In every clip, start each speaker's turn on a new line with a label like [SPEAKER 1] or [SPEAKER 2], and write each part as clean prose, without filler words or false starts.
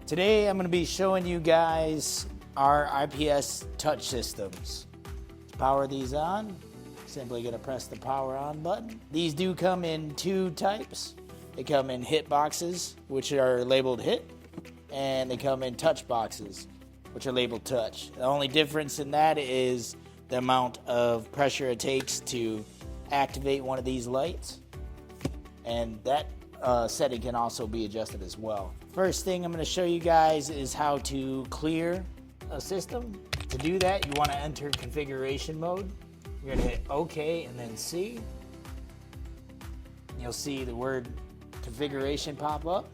[SPEAKER 1] Today I'm going to be showing you guys our IPS touch systems. To power these on, simply going to press the power on button. These do come in two types. They come in hit boxes, which are labeled hit, and they come in touch boxes, which are labeled touch. The only difference in that is the amount of pressure it takes to activate one of these lights, and that setting can also be adjusted as well. First thing I'm going to show you guys is how to clear a system. To do that, you want to enter configuration mode. You're going to hit OK and then C. You'll see the word configuration pop up.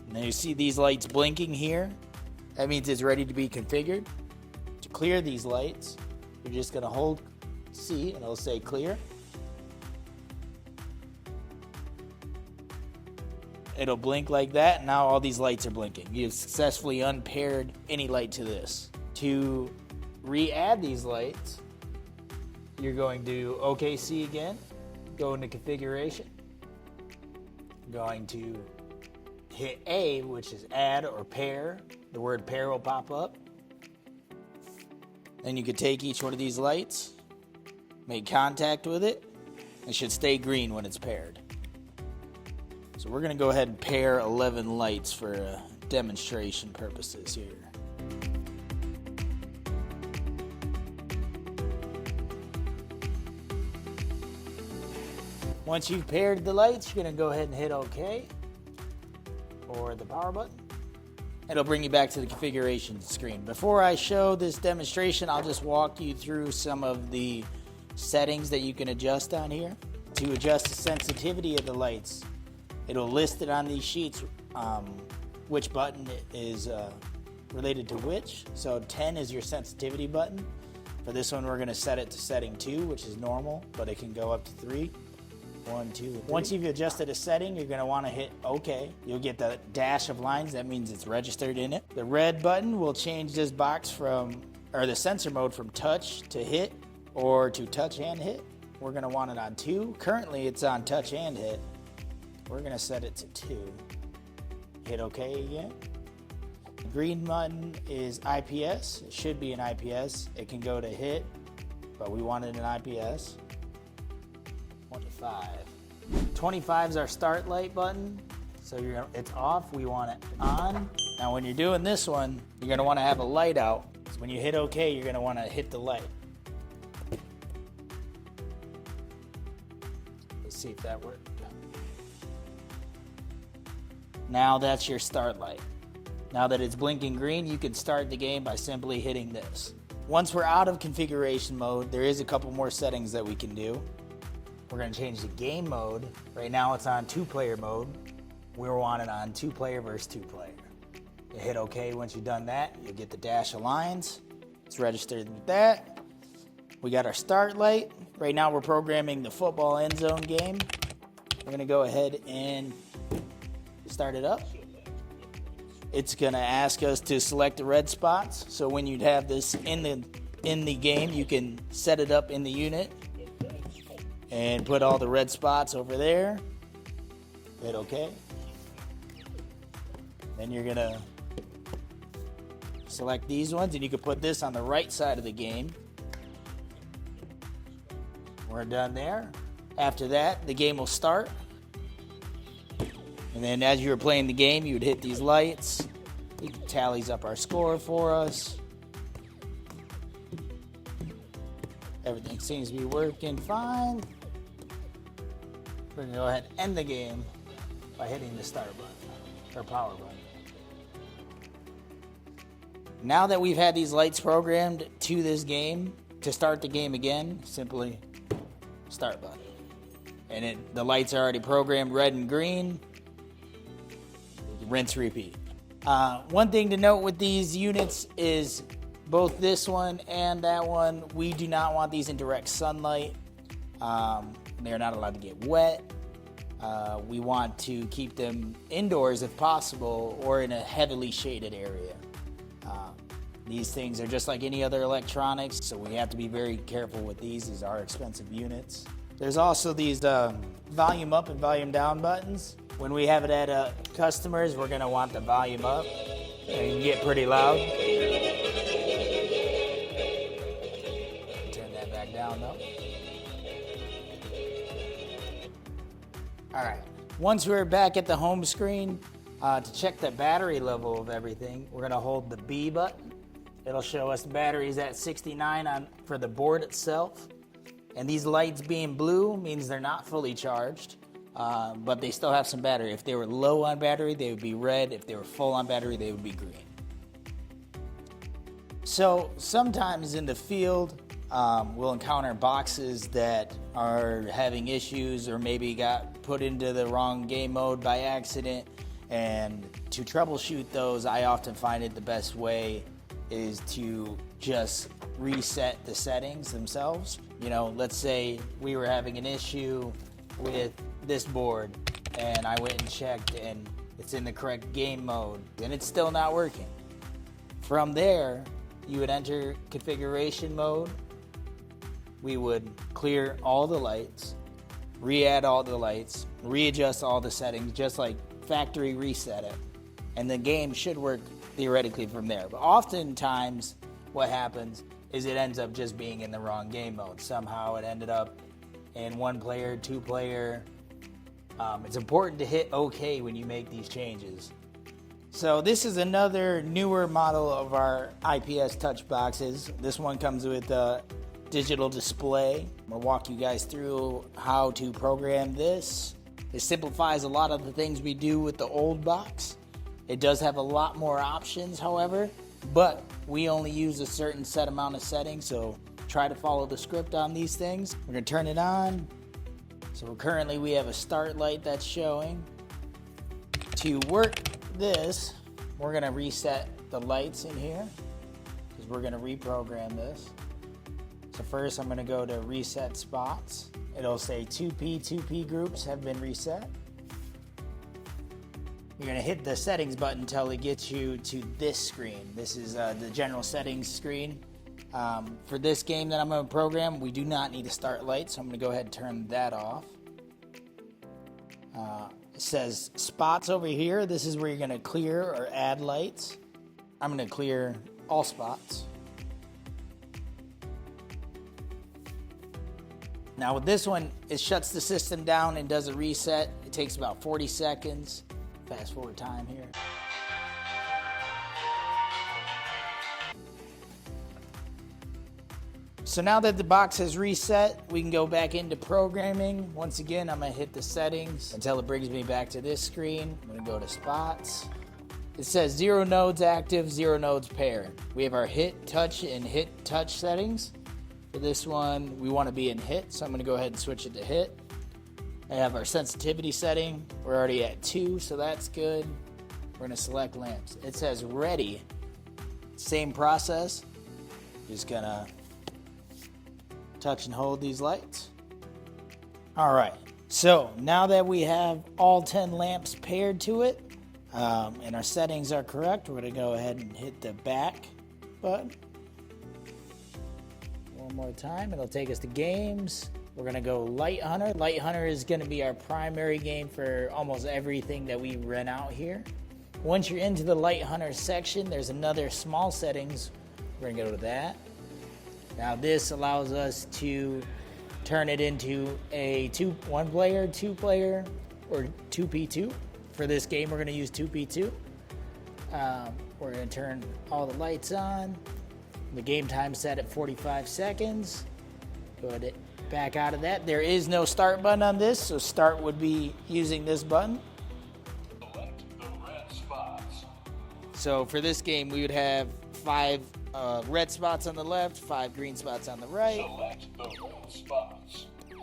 [SPEAKER 1] And then you see these lights blinking here. That means it's ready to be configured. To clear these lights, you're just going to hold C and it'll say clear. It'll blink like that. Now all these lights are blinking. You've successfully unpaired any light to this. To re-add these lights, you're going to OKC again, go into configuration, going to hit A, which is add or pair. The word pair will pop up. Then you can take each one of these lights, make contact with it. It should stay green when it's paired. So we're going to go ahead and pair 11 lights for demonstration purposes here. Once you've paired the lights, you're going to go ahead and hit OK or the power button. It'll bring you back to the configuration screen. Before I show this demonstration, I'll just walk you through some of the settings that you can adjust on here. To adjust the sensitivity of the lights, it'll list it on these sheets which button is related to which. So 10 is your sensitivity button. For this one, we're going to set it to setting 2, which is normal, but it can go up to 3. 1, 2, 3. Once you've adjusted a setting, you're going to want to hit OK. You'll get the dash of lines. That means it's registered in it. The red button will change this box from, or the sensor mode from touch to hit or to touch and hit. We're going to want it on 2. Currently, it's on touch and hit. We're going to set it to 2. Hit OK again. The green button is IPS. It should be an IPS. It can go to hit, but we wanted an IPS. 25. 25 is our start light button. So it's off. We want it on. Now when you're doing this one, you're going to want to have a light out. So when you hit OK, you're going to want to hit the light. Let's see if that worked. Now that's your start light. Now that it's blinking green, you can start the game by simply hitting this. Once we're out of configuration mode, there is a couple more settings that we can do. We're going to change the game mode. Right now it's on 2-player mode. We want it on 2-player versus 2-player. You hit OK once you've done that. You'll get the dash of lines. It's registered with that. We got our start light. Right now we're programming the football end zone game. We're going to go ahead and start it up. It's going to ask us to select the red spots. So when you have this in the game, you can set it up in the unit and put all the red spots over there. Hit OK. Then you're going to select these ones, and you can put this on the right side of the game. We're done there. After that, the game will start. And then as you were playing the game, you would hit these lights. It tallies up our score for us. Everything seems to be working fine. We're going to go ahead and end the game by hitting the start button, or power button. Now that we've had these lights programmed to this game, to start the game again, simply start button. And the lights are already programmed red and green. Rinse, repeat. One thing to note with these units is both this one and that one, we do not want these in direct sunlight. They're not allowed to get wet. We want to keep them indoors if possible or in a heavily shaded area. These things are just like any other electronics, so we have to be very careful with these. These are expensive units. There's also these volume up and volume down buttons. When we have it at customers, we're gonna want the volume up. It can get pretty loud. Turn that back down though. All right, once we're back at the home screen, to check the battery level of everything, we're gonna hold the B button. It'll show us the battery's at 69 for the board itself. And these lights being blue means they're not fully charged, but they still have some battery. If they were low on battery, they would be red. If they were full on battery, they would be green. So sometimes in the field, we'll encounter boxes that are having issues or maybe got put into the wrong game mode by accident. And to troubleshoot those, I often find it the best way is to just reset the settings themselves. You know, let's say we were having an issue with this board and I went and checked and it's in the correct game mode and it's still not working. From there, you would enter configuration mode. We would clear all the lights, re-add all the lights, readjust all the settings, just like factory reset it. And the game should work theoretically from there. But oftentimes what happens is it ends up just being in the wrong game mode. Somehow it ended up in 1 player, 2 player. It's important to hit OK when you make these changes. So this is another newer model of our IPS touch boxes. This one comes with a digital display. I'm gonna walk you guys through how to program this. It simplifies a lot of the things we do with the old box. It does have a lot more options, however, but we only use a certain set amount of settings, so try to follow the script on these things. We're gonna turn it on. So currently we have a start light that's showing. To work this, we're gonna reset the lights in here because we're gonna reprogram this. So first I'm gonna go to reset spots. It'll say 2P groups have been reset. You're gonna hit the settings button until it gets you to this screen. This is the general settings screen. For this game that I'm gonna program, we do not need a start light, so I'm gonna go ahead and turn that off. It says spots over here. This is where you're gonna clear or add lights. I'm gonna clear all spots. Now with this one, it shuts the system down and does a reset. It takes about 40 seconds. Fast forward time here. So now that the box has reset, we can go back into programming. Once again, I'm gonna hit the settings until it brings me back to this screen. I'm gonna go to spots. It says 0 nodes active, 0 nodes paired. We have our hit, touch, and hit touch settings. For this one, we wanna be in hit, so I'm gonna go ahead and switch it to hit. I have our sensitivity setting. We're already at 2, so that's good. We're gonna select lamps. It says ready. Same process. Just gonna touch and hold these lights. All right, so now that we have all 10 lamps paired to it, and our settings are correct, we're gonna go ahead and hit the back button. One more time, it'll take us to games. We're gonna go Light Hunter. Light Hunter is gonna be our primary game for almost everything that we rent out here. Once you're into the Light Hunter section, there's another small settings. We're gonna go to that. Now this allows us to turn it into a 1 player, 2 player, or 2P2. For this game, we're gonna use 2P2. We're gonna turn all the lights on. The game time set at 45 seconds. Go ahead. Back out of that. There is no start button on this, so start would be using this button. Select the red spots. So for this game, we would have 5 red spots on the left, 5 green spots on the right. Select the red spots. Select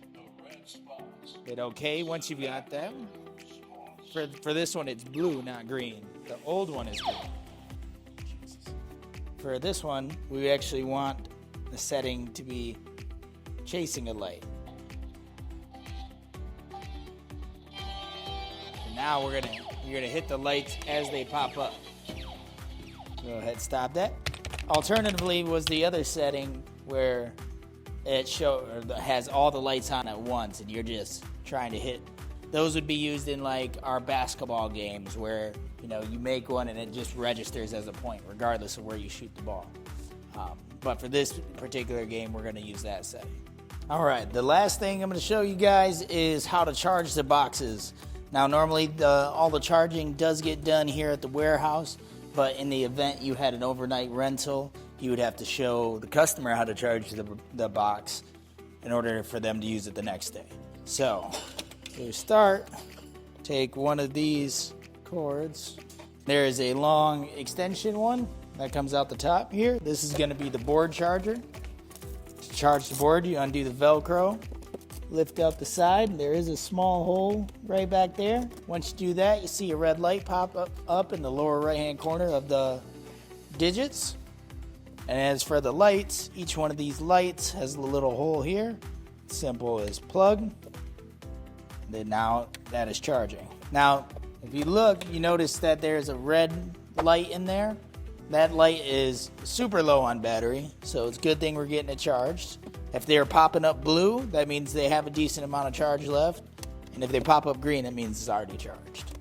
[SPEAKER 1] the red spots. Hit OK once you've got them. For this one, it's blue, not green. The old one is green. For this one, we actually want the setting to be chasing a light. And now you're gonna hit the lights as they pop up. Go ahead, stop that. Alternatively was the other setting where it has all the lights on at once, and you're just trying to hit. Those would be used in like our basketball games where, you know, you make one and it just registers as a point regardless of where you shoot the ball. But for this particular game, we're going to use that setting. All right, the last thing I'm going to show you guys is how to charge the boxes. Now, normally all the charging does get done here at the warehouse, but in the event you had an overnight rental, you would have to show the customer how to charge the box in order for them to use it the next day. So, to start, take one of these cords. There is a long extension one that comes out the top here. This is going to be the board charger. To charge the board, you undo the Velcro, lift out the side. There is a small hole right back there. Once you do that, you see a red light pop up in the lower right-hand corner of the digits. And as for the lights, each one of these lights has a little hole here. Simple as plug. Then now that is charging. Now, if you look, you notice that there's a red light in there. That light is super low on battery, so it's a good thing we're getting it charged. If they're popping up blue, that means they have a decent amount of charge left. And if they pop up green, that means it's already charged.